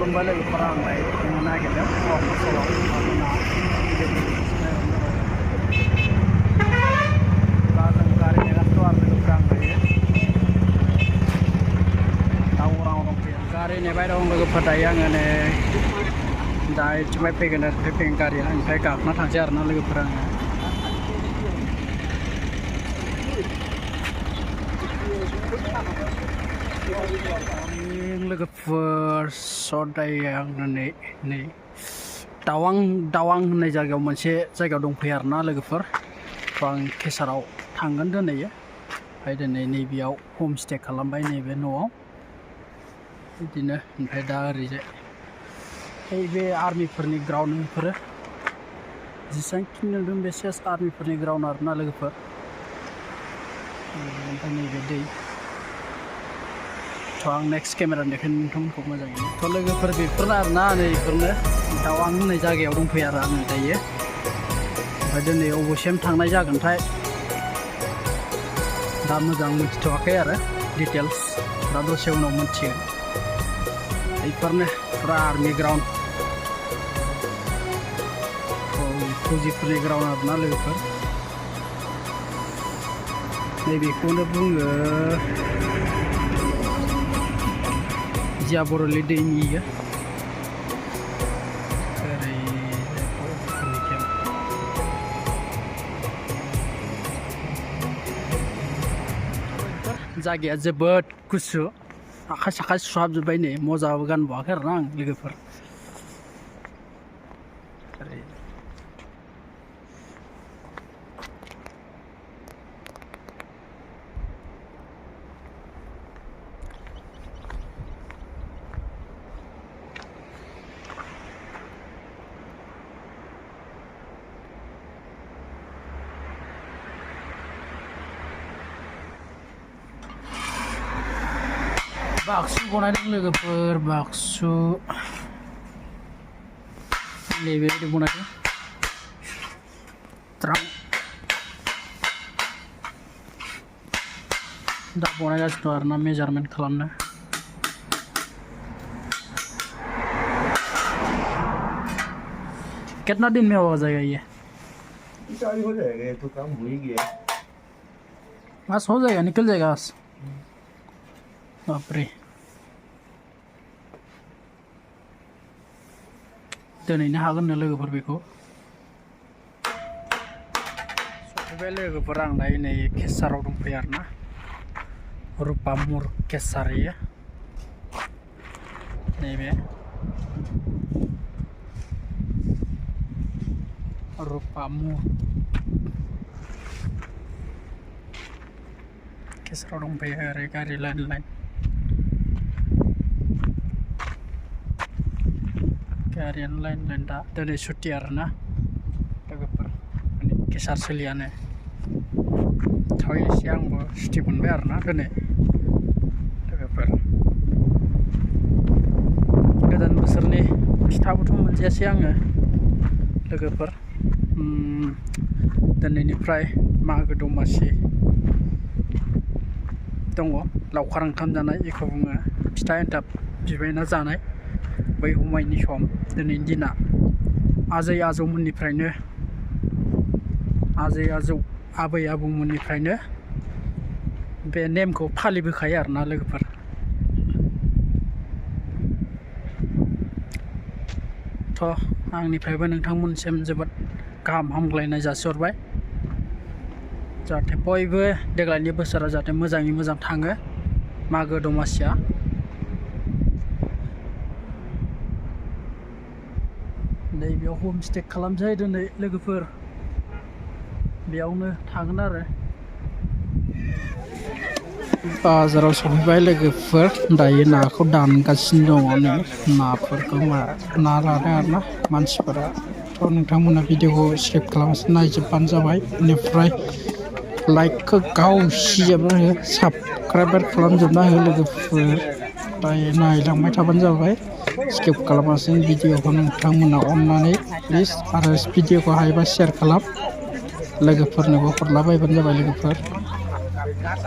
खुलुमबाय लोगोफोरा आंलाय थांनो नागिरदों फसलाव मानोना दा जों गारि नेगासिनो आरो लोगोफोरा आंलाय दावराव दंफैयो गारि नेबाय दं लोगोफोर दायो आङो नै दा इथिंहाय फैगोन आरो फैगोन गारिया ओमफ्राय गाखोना थांसै आरोना लोगोफोरा आङो लोगोफोर दायो आङो नै दावां होननाय जायगायाव मोनसे जायगायाव दंफैयो आरोना लोगोफोर आं केसाराव थांगोन दिनैयो ओमफ्राय दिनै नैबेयाव हमस्टे खालामबाय नैबे न'आव बिदिनो ओमफ्राय दा ओरैजाय बे आर्मिफोरनि ग्राउन्ड बेफोरो जेसेबांखिनि नुदों बे सेस आर्मिफोरनि ग्राउन्ड आरोना लोगोफोर ओमफ्राय नैबे दै आं नेक्स्ट केमेरा देखायनो नोंथांमोनखौ मोजाङैनो लोगोफोर बेफोरनो आरोना नैफोरनो दावां होननाय जायगायाव दंफैयो आरो आङो दायो ओमफ्राय दिनै अबेसिम थांनाय जागोनथाय दा मोजां मिथिथ'वाखै आरो डिटेल्स दा दसे उनाव मिथिगोन बेफोरनो फुरा आर्मि ग्राउन्ड फौजिफोरनि ग्राउन्ड आरोना लोगोफोर नैबेखौनो बुङो जिया बर'लि दैनि ओरै जायगाया जोबोद गुसु आखाइ साखाइ सुहाबजोब्बाय नै मजाबो गानबावाखै आरोना आं लोगोफोर बाक्सु बनायदों लोगोफोर बाक्सु नैबेबायदि बनायदों दा बनायगासिनो दं आरोना मेजारमेन्ट खालामनो कितना दिन में हो जाएगा ये हो जाएगा ये तो काम हो ही गया बस हो जाएगा निकल जाएगा बस बापरे दिनैनो हागोन नो लोगोफोर बेखौ सफैबाय लोगोफोर आं दायो नै केसाराव दंफैयो आरोना रुपामुर केसार इयो नैबे रुपामुर केसाराव दंफैयो ओरै गारि लाइन गारियानो लाइन दा दिनै सुटि आरोना लोगोफोर माने केसार सोलियानो एसे आंबो सुटि मोनबाय आरोना दिनै लोगोफोर गोदान बोसोरनि फिथाबोथ' मोनजायासै आङो लोगोफोर दिनैनिफ्राय मागो दमासि दङ लावखार ओंखाम जानाय जेखौ बुङो फिथा एन्थाब बिबायना जानाय बै उमायनि सम दिनैनि दिना आजै आजौमोननिफ्रायनो आबै आबौमोननिफ्रायनो बे नेमखौ फालिबोखायो आरोना लोगोफोर आंनिफ्रायबो नोंथांमोनसिम जोबोद गाहाम हामग्लायनाय जासिहरबाय जाहाथे बयबो देग्लायनि बोसोरा जाहाथे मोजाङै मोजां थाङो मागो दमासिया नैबेयाव हमस्टे खालामसै दिनै लोगोफोर बेयावनो थागोन आरो बाजाराव सफैबाय लोगोफोर दायो नाखौ दानगासिनो दङ नै नाफोरखौ ना लादों आरोना मानसिफोरा नोंथांमोना भिडिअखौ स्किप खालामालासिनो नायजोबबानो जाबाय बेनिफ्राय लाइकखौ गावसिजोबना हो साबस्क्राइबार खालामजोबना हो लोगोफोर दायो नायलांबाय थाबानो जाबाय स्किप खालामालासिनो भिडिअखौ नोंथांमोना अननानै प्लिज आरो भिडिअखौ हायोबा शेयार खालाम लोगोफोरनोबो हरलाबायबानो जाबाय लोगोफोर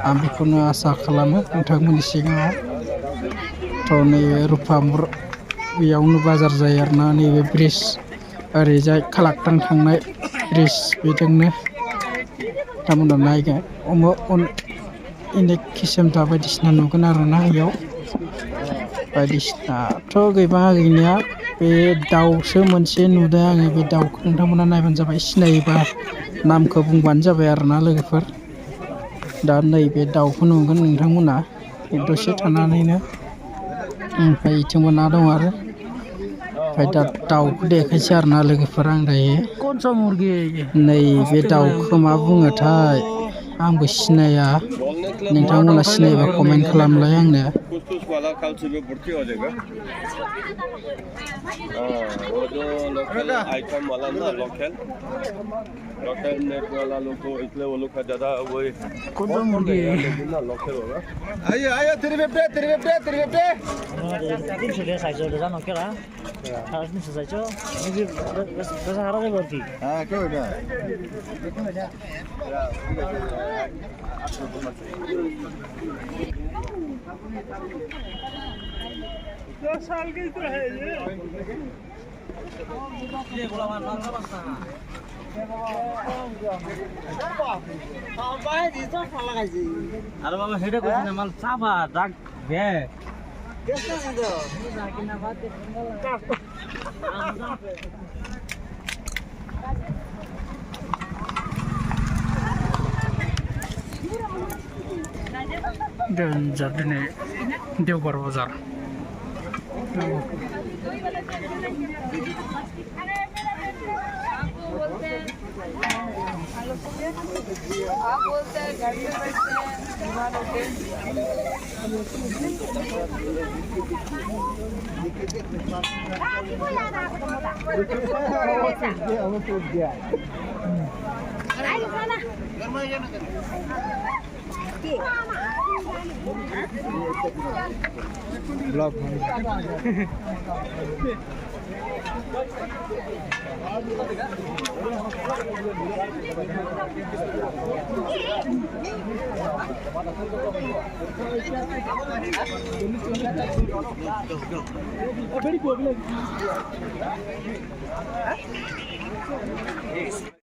आं बेखौनो आसा खालामो नोंथांमोननि सिगाङाव नै रुपामुर बेयावनो बाजार जायो आरोना नैबे ब्रिज ओरैजाय खालाकटां थांनाय ब्रिज बेजोंनो बिथांमोना नायगोन अनेक किसुमथा बायदिसिना नुगोन आरोना बेयाव बायदिसिनाथ' गैबाङा गैनाया बे दाउसो मोनसे नुदों आङो बे दाउखौ नोंथांमोना नायबानो जाबाय सिनायोबा नामखौ बुंबानो जाबाय आरोना लोगोफोर दा नैबे दाउखौ नुगोन नोंथांमोना दसे थानानैनो ओमफ्राय इथिंबो ना दं आरो ओमफ्राय दा दाउखौ देखायसै आरोना लोगोफोर आं दायो नैबे दाउखौ मा बुङोथाय आंबो सिनाया नोंथांमोना सिनायोबा कमेन्ट खालामलाय आंनो वाला कल सुबह भर्ती हो जाएगा वो जो लोकल आइटम वाला ना लोकल नेट वाला लोग को इसलिए वो लोग का ज़्यादा वो कौन सा मुर्गी है लेकिन ना लोकल होगा आइए तेरे बेटे तीन सौ ले साइज हो जाना क्या रहा 300 साइज हो ये बस हरा के भर्ती हाँ क्या बेटा दस साल की तो है ये अरे बाबा हेडे कुछ ना माल साफा डाक बे दिनै देवबार बाजार ब्लॉग